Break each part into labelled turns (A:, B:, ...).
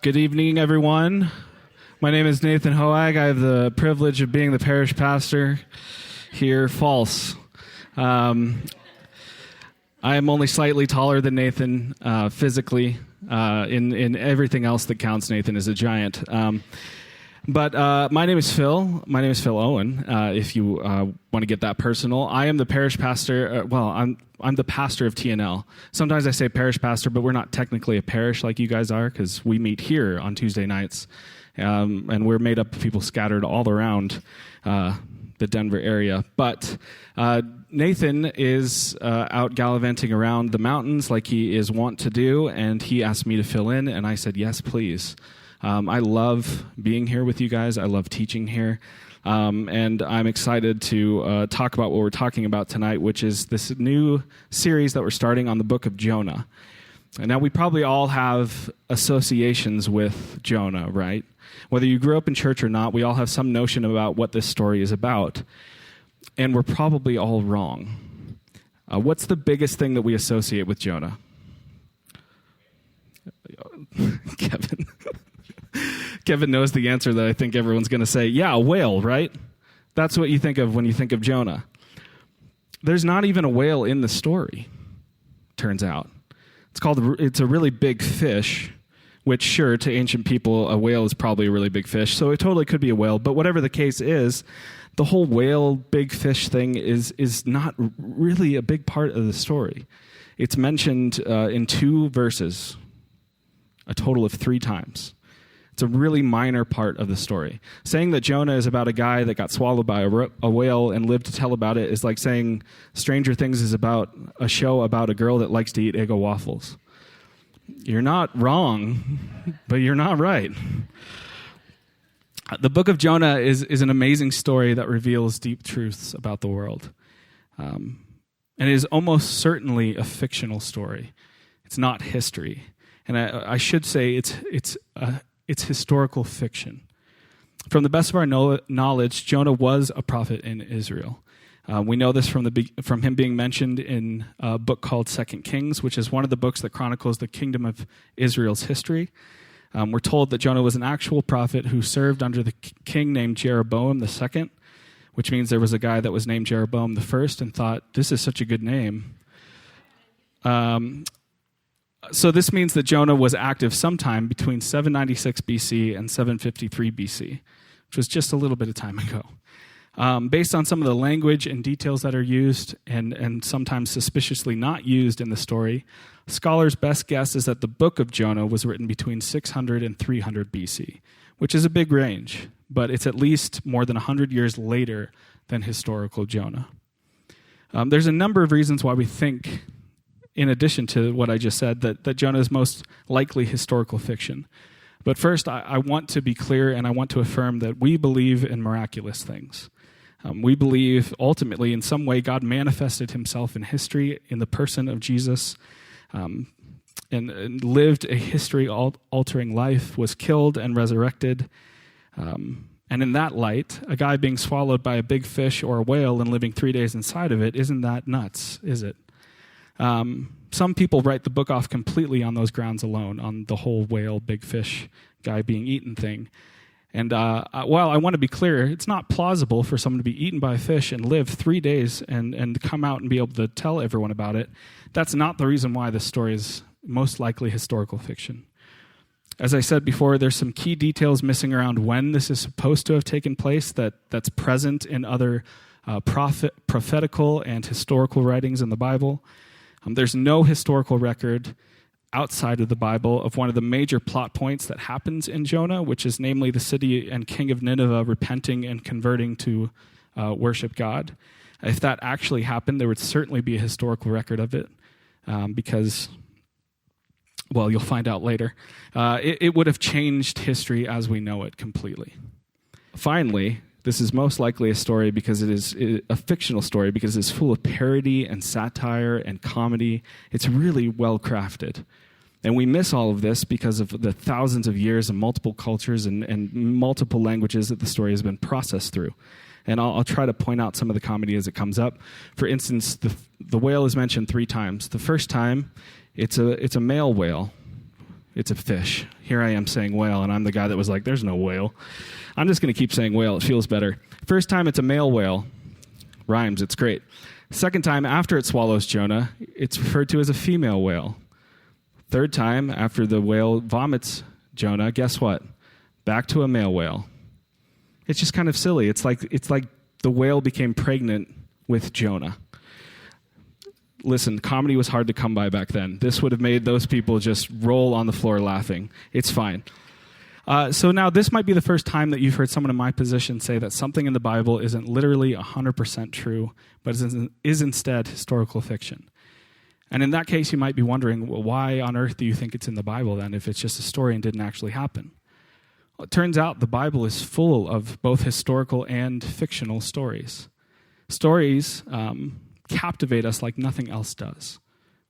A: Good evening, everyone. My name is Nathan Hoag. I have the privilege of being the parish pastor here. False. I am only slightly taller than Nathan physically. In everything else that counts, Nathan is a giant. But my name is Phil. My name is Phil Owen, if you want to get that personal. I am the parish pastor. I'm the pastor of TNL. Sometimes I say parish pastor, but we're not technically a parish like you guys are because we meet here on Tuesday nights. And we're made up of people scattered all around the Denver area. But Nathan is out gallivanting around the mountains like he is wont to do, and he asked me to fill in, and I said, yes, please. I love being here with you guys. I love teaching here. And I'm excited to talk about what we're talking about tonight, which is this new series that we're starting on the book of Jonah. And now we probably all have associations with Jonah, right? Whether you grew up in church or not, we all have some notion about what this story is about. And we're probably all wrong. What's the biggest thing that we associate with Jonah? Kevin. Kevin knows the answer that I think everyone's going to say. Yeah, a whale, right? That's what you think of when you think of Jonah. There's not even a whale in the story, turns out. It's a really big fish, which, sure, to ancient people, a whale is probably a really big fish, so it totally could be a whale. But whatever the case is, the whole whale, big fish thing is not really a big part of the story. It's mentioned in 2 verses, a total of 3 times. It's a really minor part of the story. Saying that Jonah is about a guy that got swallowed by a whale and lived to tell about it is like saying Stranger Things is about a show about a girl that likes to eat Eggo waffles. You're not wrong, but you're not right. The book of Jonah is an amazing story that reveals deep truths about the world. And it is almost certainly a fictional story. It's not history. And I should say it's historical fiction. From the best of our knowledge, Jonah was a prophet in Israel. We know this from him being mentioned in a book called 2 Kings, which is one of the books that chronicles the kingdom of Israel's history. We're told that Jonah was an actual prophet who served under the king named Jeroboam II, which means there was a guy that was named Jeroboam I and thought, this is such a good name. So this means that Jonah was active sometime between 796 BC and 753 BC, which was just a little bit of time ago. Based on some of the language and details that are used and sometimes suspiciously not used in the story, scholars' best guess is that the book of Jonah was written between 600 and 300 BC, which is a big range, but it's at least more than 100 years later than historical Jonah. There's a number of reasons why we think, in addition to what I just said, that Jonah is most likely historical fiction. But first, I want to be clear and I want to affirm that we believe in miraculous things. We believe, ultimately, in some way, God manifested himself in history in the person of Jesus and lived a history-altering life, was killed and resurrected. And in that light, a guy being swallowed by a big fish or a whale and living 3 days inside of it, isn't that nuts, is it? Some people write the book off completely on those grounds alone, on the whole whale, big fish, guy being eaten thing. And while I want to be clear, it's not plausible for someone to be eaten by a fish and live 3 days and come out and be able to tell everyone about it. That's not the reason why this story is most likely historical fiction. As I said before, there's some key details missing around when this is supposed to have taken place that's present in other prophetical and historical writings in the Bible. There's no historical record outside of the Bible of one of the major plot points that happens in Jonah, which is namely the city and king of Nineveh repenting and converting to worship God. If that actually happened, there would certainly be a historical record of it because, well, you'll find out later. It would have changed history as we know it completely. Finally, this is most likely a story because it is a fictional story because it's full of parody and satire and comedy. It's really well crafted. And we miss all of this because of the thousands of years and multiple cultures and multiple languages that the story has been processed through. And I'll try to point out some of the comedy as it comes up. For instance, the whale is mentioned 3 times. The first time, it's a male whale. It's a fish. Here I am saying whale, and I'm the guy that was like, there's no whale. I'm just going to keep saying whale. It feels better. First time, it's a male whale. Rhymes. It's great. Second time, after it swallows Jonah, it's referred to as a female whale. Third time, after the whale vomits Jonah, guess what? Back to a male whale. It's just kind of silly. It's like the whale became pregnant with Jonah. Listen, comedy was hard to come by back then. This would have made those people just roll on the floor laughing. It's fine. So now this might be the first time that you've heard someone in my position say that something in the Bible isn't literally 100% true, but is instead historical fiction. And in that case, you might be wondering, well, why on earth do you think it's in the Bible then if it's just a story and didn't actually happen? Well, it turns out the Bible is full of both historical and fictional stories. Stories captivate us like nothing else does.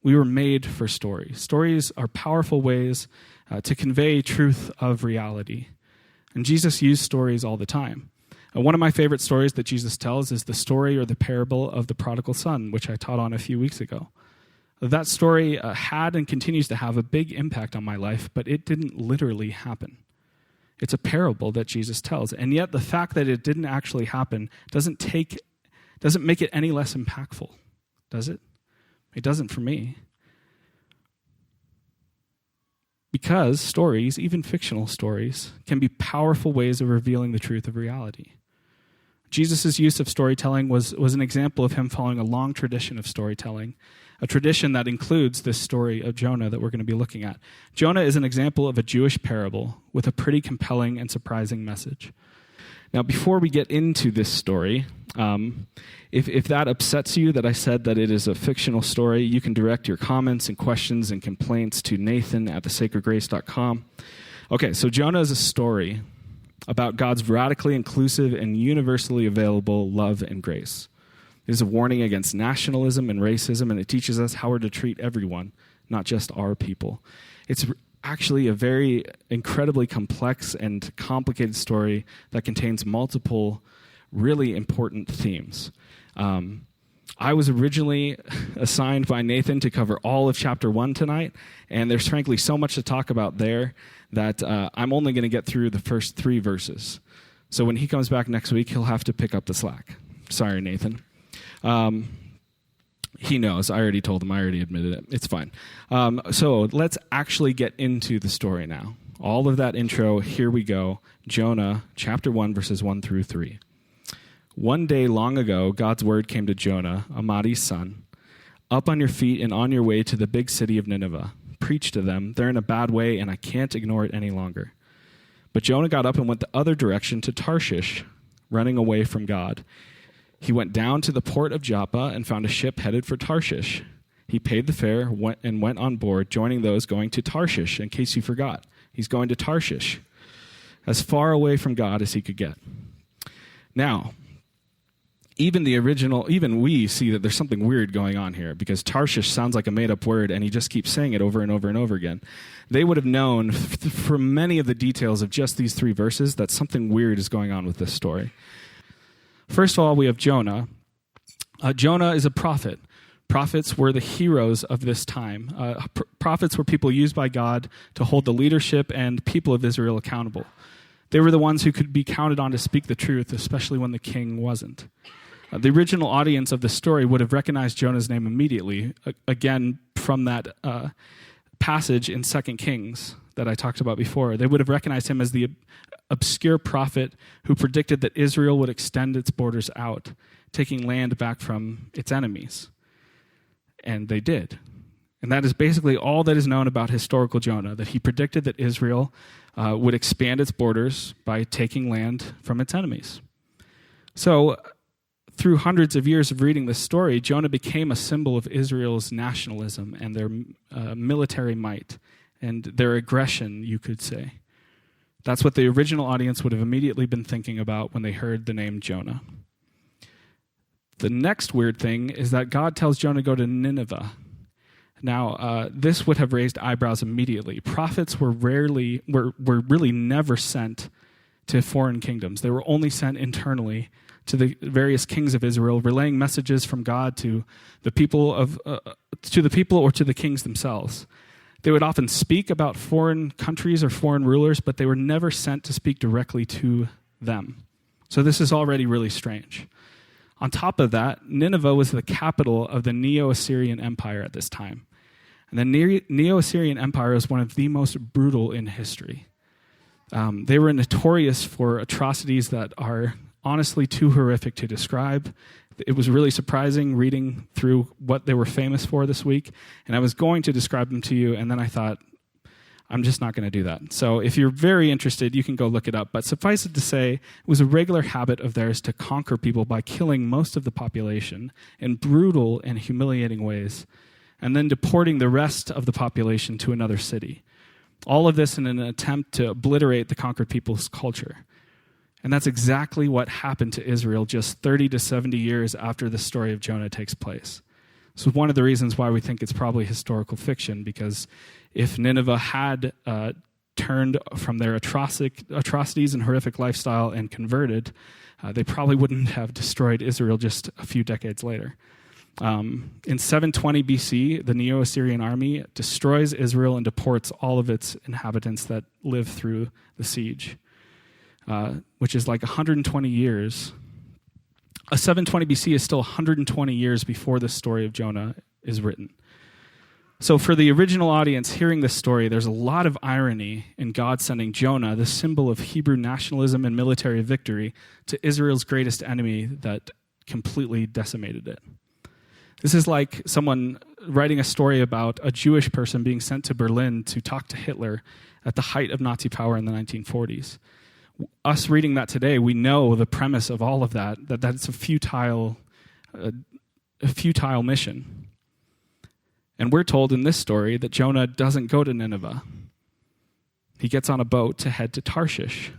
A: We were made for stories. Stories are powerful ways to convey truth of reality. And Jesus used stories all the time. One of my favorite stories that Jesus tells is the story or the parable of the prodigal son, which I taught on a few weeks ago. That story had and continues to have a big impact on my life, but it didn't literally happen. It's a parable that Jesus tells, and yet the fact that it didn't actually happen doesn't make it any less impactful, does it? It doesn't for me. Because stories, even fictional stories, can be powerful ways of revealing the truth of reality. Jesus' use of storytelling was an example of him following a long tradition of storytelling, a tradition that includes this story of Jonah that we're going to be looking at. Jonah is an example of a Jewish parable with a pretty compelling and surprising message. Now, before we get into this story, if that upsets you that I said that it is a fictional story, you can direct your comments and questions and complaints to nathan@thesacredgrace.com. Okay, so Jonah is a story about God's radically inclusive and universally available love and grace. It is a warning against nationalism and racism, and it teaches us how we're to treat everyone, not just our people. It's actually a very incredibly complex and complicated story that contains multiple really important themes. I was originally assigned by Nathan to cover all of chapter 1 tonight, and there's frankly so much to talk about there that I'm only going to get through the first 3 verses. So when he comes back next week, he'll have to pick up the slack. Sorry, Nathan. He knows. I already told him. I already admitted it. It's fine. So let's actually get into the story now. All of that intro, here we go. Jonah, chapter 1, verses 1 through 3. One day long ago, God's word came to Jonah, Amitai's son. Up on your feet and on your way to the big city of Nineveh. Preach to them. They're in a bad way, and I can't ignore it any longer. But Jonah got up and went the other direction to Tarshish, running away from God. He went down to the port of Joppa and found a ship headed for Tarshish. He paid the fare and went on board, joining those going to Tarshish. In case you forgot, he's going to Tarshish, as far away from God as he could get. Now, even we see that there's something weird going on here, because Tarshish sounds like a made-up word, and he just keeps saying it over and over and over again. They would have known from many of the details of just these 3 verses that something weird is going on with this story. First of all, we have Jonah. Jonah is a prophet. Prophets were the heroes of this time. Prophets were people used by God to hold the leadership and people of Israel accountable. They were the ones who could be counted on to speak the truth, especially when the king wasn't. The original audience of the story would have recognized Jonah's name immediately, again, from that passage in 2 Kings that I talked about before. They would have recognized him as the obscure prophet who predicted that Israel would extend its borders out, taking land back from its enemies. And they did. And that is basically all that is known about historical Jonah, that he predicted that Israel would expand its borders by taking land from its enemies. So, through hundreds of years of reading this story, Jonah became a symbol of Israel's nationalism and their military might and their aggression, you could say. That's what the original audience would have immediately been thinking about when they heard the name Jonah. The next weird thing is that God tells Jonah to go to Nineveh. Now, this would have raised eyebrows immediately. Prophets were really never sent to foreign kingdoms. They were only sent internally to the various kings of Israel, relaying messages from God to the people or to the kings themselves. They would often speak about foreign countries or foreign rulers, but they were never sent to speak directly to them. So this is already really strange. On top of that, Nineveh was the capital of the Neo-Assyrian Empire at this time. And the Neo-Assyrian Empire was one of the most brutal in history. They were notorious for atrocities that are honestly too horrific to describe. It was really surprising reading through what they were famous for this week, and I was going to describe them to you, and then I thought, I'm just not going to do that. So if you're very interested, you can go look it up. But suffice it to say, it was a regular habit of theirs to conquer people by killing most of the population in brutal and humiliating ways, and then deporting the rest of the population to another city. All of this in an attempt to obliterate the conquered people's culture. And that's exactly what happened to Israel just 30 to 70 years after the story of Jonah takes place. This is one of the reasons why we think it's probably historical fiction, because if Nineveh had turned from their atrocities and horrific lifestyle and converted, they probably wouldn't have destroyed Israel just a few decades later. In 720 BC, the Neo-Assyrian army destroys Israel and deports all of its inhabitants that live through the siege, which is like 120 years. 720 BC is still 120 years before the story of Jonah is written. So for the original audience hearing this story, there's a lot of irony in God sending Jonah, the symbol of Hebrew nationalism and military victory, to Israel's greatest enemy that completely decimated it. This is like someone writing a story about a Jewish person being sent to Berlin to talk to Hitler at the height of Nazi power in the 1940s. Us reading that today, we know the premise of all of that's a futile mission. And we're told in this story that Jonah doesn't go to Nineveh. He gets on a boat to head to Tarshish.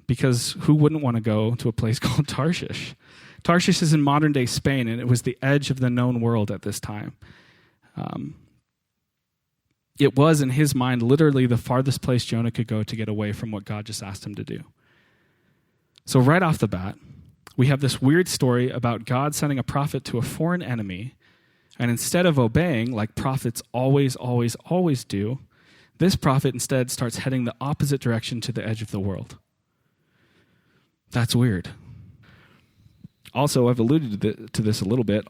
A: Because who wouldn't want to go to a place called Tarshish? Tarshish is in modern-day Spain, and it was the edge of the known world at this time. It was, in his mind, literally the farthest place Jonah could go to get away from what God just asked him to do. So right off the bat, we have this weird story about God sending a prophet to a foreign enemy, and instead of obeying, like prophets always do, this prophet instead starts heading the opposite direction to the edge of the world. That's weird. Also, I've alluded to this a little bit.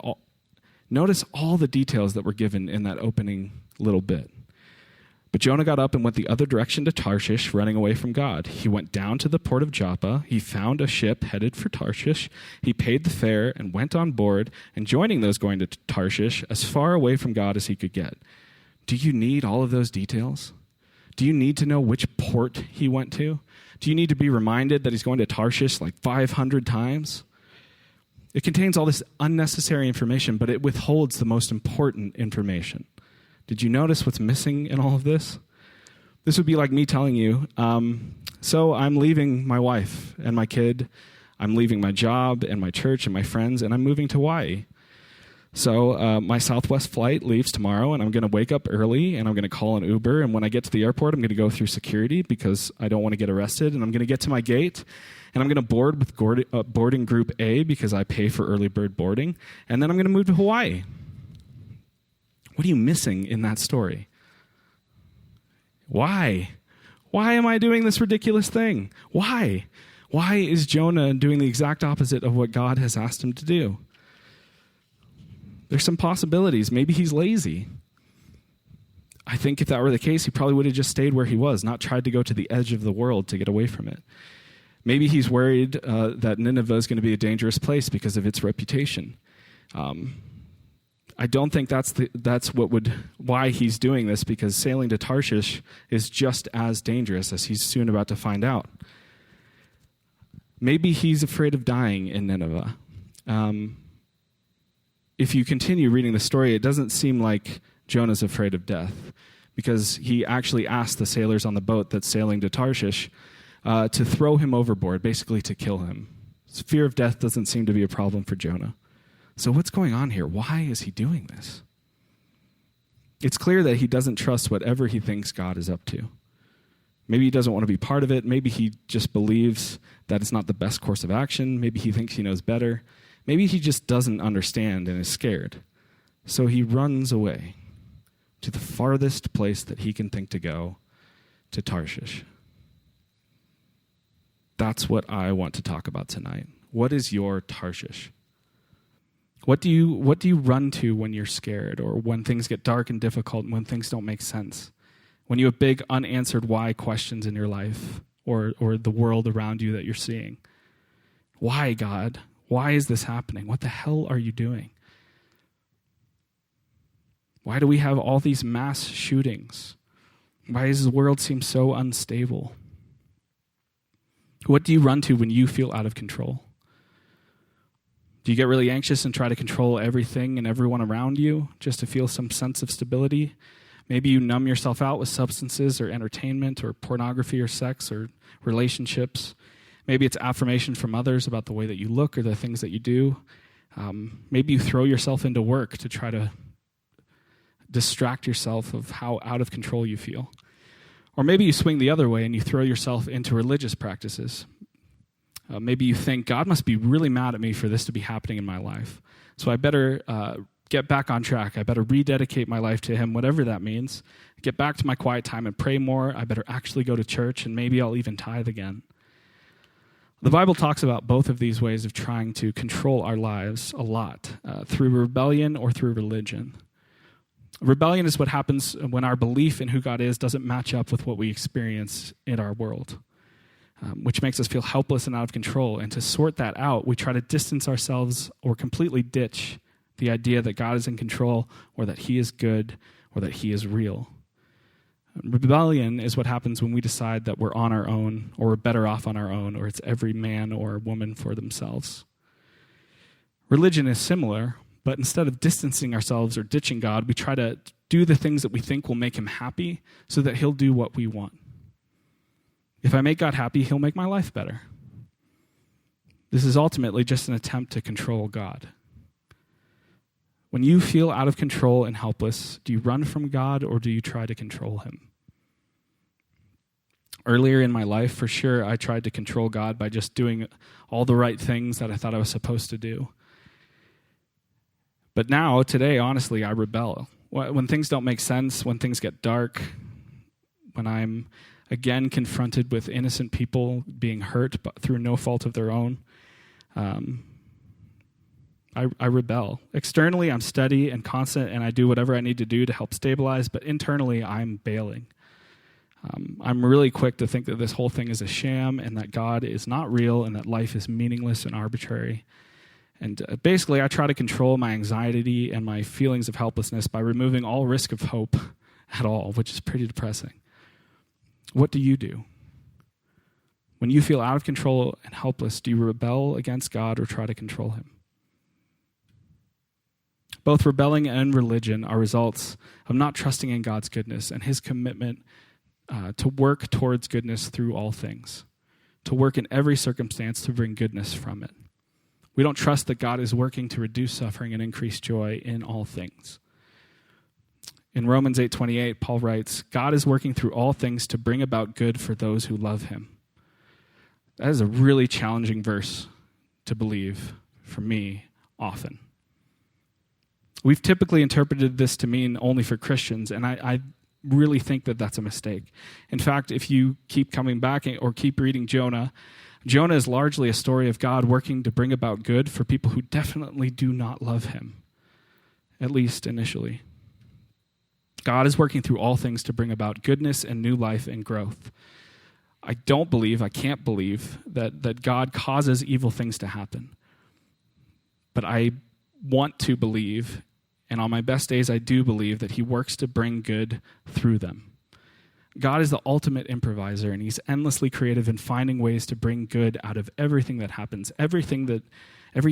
A: Notice all the details that were given in that opening little bit. But Jonah got up and went the other direction to Tarshish, running away from God. He went down to the port of Joppa. He found a ship headed for Tarshish. He paid the fare and went on board, and joining those going to Tarshish, as far away from God as he could get. Do you need all of those details? Do you need to know which port he went to? Do you need to be reminded that he's going to Tarshish like 500 times? It contains all this unnecessary information, but it withholds the most important information. Did you notice what's missing in all of this? This would be like me telling you, so I'm leaving my wife and my kid, I'm leaving my job and my church and my friends, and I'm moving to Hawaii. So my Southwest flight leaves tomorrow, and I'm going to wake up early, and I'm going to call an Uber, and when I get to the airport, I'm going to go through security because I don't want to get arrested, and I'm going to get to my gate, and I'm going to board with boarding group A because I pay for early bird boarding, and then I'm going to move to Hawaii. What are you missing in that story? Why? Why am I doing this ridiculous thing? Why? Why is Jonah doing the exact opposite of what God has asked him to do? There's some possibilities. Maybe he's lazy. I think if that were the case, he probably would have just stayed where he was, not tried to go to the edge of the world to get away from it. Maybe he's worried that Nineveh is going to be a dangerous place because of its reputation. I don't think why he's doing this, because sailing to Tarshish is just as dangerous, as he's soon about to find out. Maybe he's afraid of dying in Nineveh. If you continue reading the story, it doesn't seem like Jonah's afraid of death, because he actually asked the sailors on the boat that's sailing to Tarshish to throw him overboard, basically to kill him. Fear of death doesn't seem to be a problem for Jonah. So what's going on here? Why is he doing this? It's clear that he doesn't trust whatever he thinks God is up to. Maybe he doesn't want to be part of it. Maybe he just believes that it's not the best course of action. Maybe he thinks he knows better. Maybe he just doesn't understand and is scared. So he runs away to the farthest place that he can think to go, to Tarshish. That's what I want to talk about tonight. What is your Tarshish? What do you run to when you're scared, or when things get dark and difficult and when things don't make sense? When you have big unanswered why questions in your life or the world around you that you're seeing. Why, God? Why is this happening? What the hell are you doing? Why do we have all these mass shootings? Why does the world seem so unstable? What do you run to when you feel out of control? Do you get really anxious and try to control everything and everyone around you just to feel some sense of stability? Maybe you numb yourself out with substances or entertainment or pornography or sex or relationships. Maybe it's affirmation from others about the way that you look or the things that you do. Maybe you throw yourself into work to try to distract yourself of how out of control you feel. Or maybe you swing the other way and you throw yourself into religious practices. Maybe you think, God must be really mad at me for this to be happening in my life. So I better get back on track. I better rededicate my life to him, whatever that means. Get back to my quiet time and pray more. I better actually go to church, and maybe I'll even tithe again. The Bible talks about both of these ways of trying to control our lives a lot, through rebellion or through religion. Rebellion is what happens when our belief in who God is doesn't match up with what we experience in our world, which makes us feel helpless and out of control. And to sort that out, we try to distance ourselves or completely ditch the idea that God is in control or that he is good or that he is real. Rebellion is what happens when we decide that we're on our own or we're better off on our own, or it's every man or woman for themselves. Religion is similar, but instead of distancing ourselves or ditching God, we try to do the things that we think will make him happy so that he'll do what we want. If I make God happy, he'll make my life better. This is ultimately just an attempt to control God. When you feel out of control and helpless, do you run from God or do you try to control him? Earlier in my life, for sure, I tried to control God by just doing all the right things that I thought I was supposed to do. But now, today, honestly, I rebel. When things don't make sense, when things get dark, when I'm again confronted with innocent people being hurt but through no fault of their own, I rebel. Externally, I'm steady and constant, and I do whatever I need to do to help stabilize, but internally, I'm bailing. I'm really quick to think that this whole thing is a sham and that God is not real and that life is meaningless and arbitrary. And basically, I try to control my anxiety and my feelings of helplessness by removing all risk of hope at all, which is pretty depressing. What do you do? When you feel out of control and helpless, do you rebel against God or try to control him? Both rebelling and religion are results of not trusting in God's goodness and his commitment to work towards goodness through all things, to work in every circumstance to bring goodness from it. We don't trust that God is working to reduce suffering and increase joy in all things. In Romans 8:28, Paul writes, God is working through all things to bring about good for those who love him. That is a really challenging verse to believe for me often. We've typically interpreted this to mean only for Christians, and I really think that that's a mistake. In fact, if you keep coming back or keep reading Jonah, Jonah is largely a story of God working to bring about good for people who definitely do not love him, at least initially. God is working through all things to bring about goodness and new life and growth. I can't believe that God causes evil things to happen. But I want to believe, and on my best days I do believe, that he works to bring good through them. God is the ultimate improviser, and he's endlessly creative in finding ways to bring good out of everything that happens. Every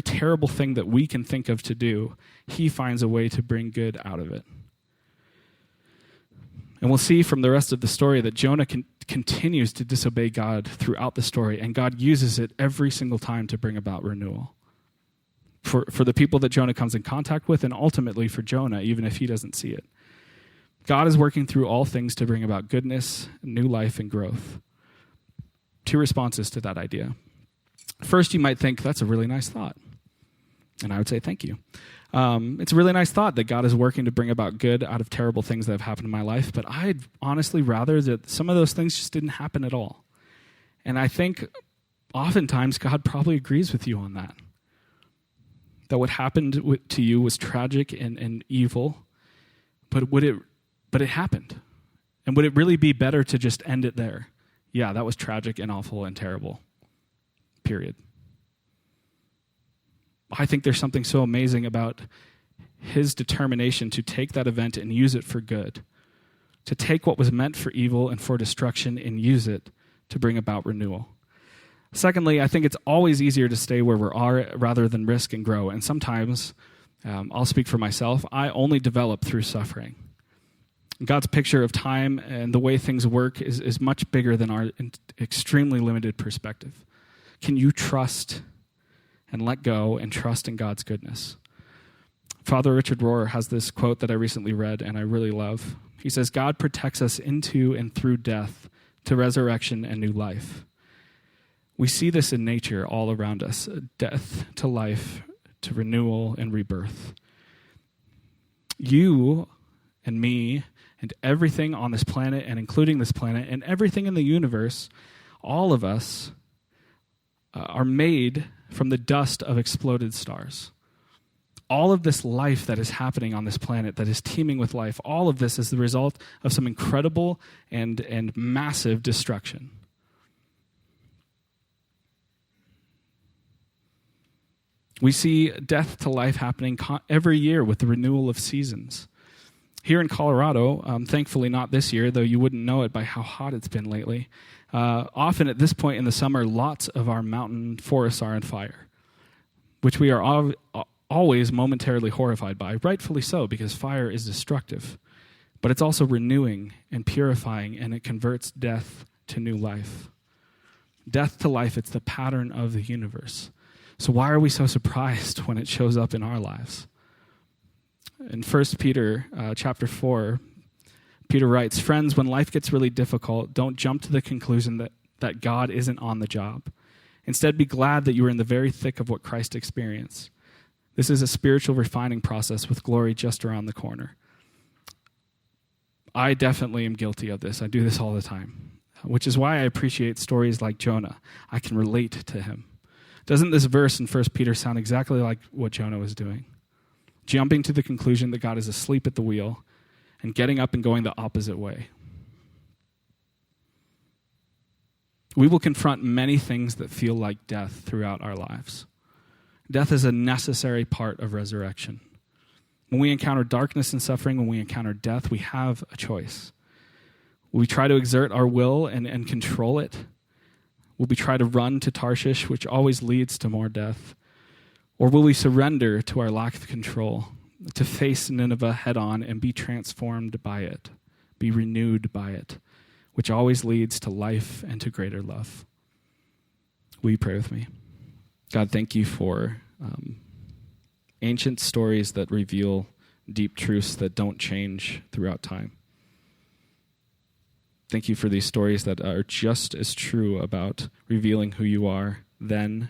A: terrible thing that we can think of to do, he finds a way to bring good out of it. And we'll see from the rest of the story that Jonah continues to disobey God throughout the story, and God uses it every single time to bring about renewal. For the people that Jonah comes in contact with, and ultimately for Jonah, even if he doesn't see it. God is working through all things to bring about goodness, new life, and growth. Two responses to that idea. First, you might think, that's a really nice thought. And I would say, thank you. It's a really nice thought that God is working to bring about good out of terrible things that have happened in my life, but I'd honestly rather that some of those things just didn't happen at all. And I think oftentimes God probably agrees with you on that. That what happened to you was tragic and evil, but it happened. And would it really be better to just end it there? Yeah, that was tragic and awful and terrible. Period. I think there's something so amazing about his determination to take that event and use it for good, to take what was meant for evil and for destruction and use it to bring about renewal. Secondly, I think it's always easier to stay where we are rather than risk and grow. And sometimes, I'll speak for myself, I only develop through suffering. God's picture of time and the way things work is much bigger than our extremely limited perspective. Can you trust and let go and trust in God's goodness? Father Richard Rohr has this quote that I recently read and I really love. He says, God protects us into and through death to resurrection and new life. We see this in nature all around us, death to life, to renewal and rebirth. You and me and everything on this planet, and including this planet, and everything in the universe, all of us are made from the dust of exploded stars. All of this life that is happening on this planet, that is teeming with life, all of this is the result of some incredible and massive destruction. We see death to life happening every year with the renewal of seasons. Here in Colorado, thankfully not this year, though you wouldn't know it by how hot it's been lately, often at this point in the summer, lots of our mountain forests are on fire, which we are always momentarily horrified by, rightfully so, because fire is destructive. But it's also renewing and purifying, and it converts death to new life. Death to life, it's the pattern of the universe. So why are we so surprised when it shows up in our lives? In 1 Peter chapter 4, Peter writes, "Friends, when life gets really difficult, don't jump to the conclusion that God isn't on the job. Instead, be glad that you are in the very thick of what Christ experienced. This is a spiritual refining process with glory just around the corner." I definitely am guilty of this. I do this all the time, which is why I appreciate stories like Jonah. I can relate to him. Doesn't this verse in 1 Peter sound exactly like what Jonah was doing? Jumping to the conclusion that God is asleep at the wheel and getting up and going the opposite way. We will confront many things that feel like death throughout our lives. Death is a necessary part of resurrection. When we encounter darkness and suffering, when we encounter death, we have a choice. Will we try to exert our will and control it? Will we try to run to Tarshish, which always leads to more death? Or will we surrender to our lack of control, to face Nineveh head on and be transformed by it, be renewed by it, which always leads to life and to greater love? Will you pray with me? God, thank you for ancient stories that reveal deep truths that don't change throughout time. Thank you for these stories that are just as true about revealing who you are then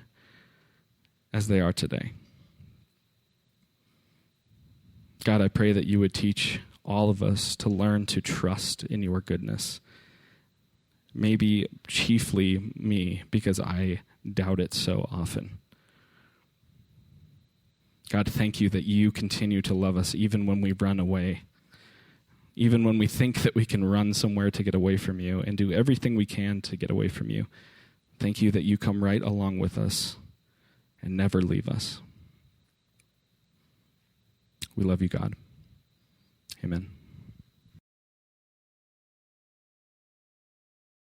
A: as they are today. God, I pray that you would teach all of us to learn to trust in your goodness. Maybe chiefly me, because I doubt it so often. God, thank you that you continue to love us even when we run away. Even when we think that we can run somewhere to get away from you and do everything we can to get away from you. Thank you that you come right along with us and never leave us. We love you, God. Amen.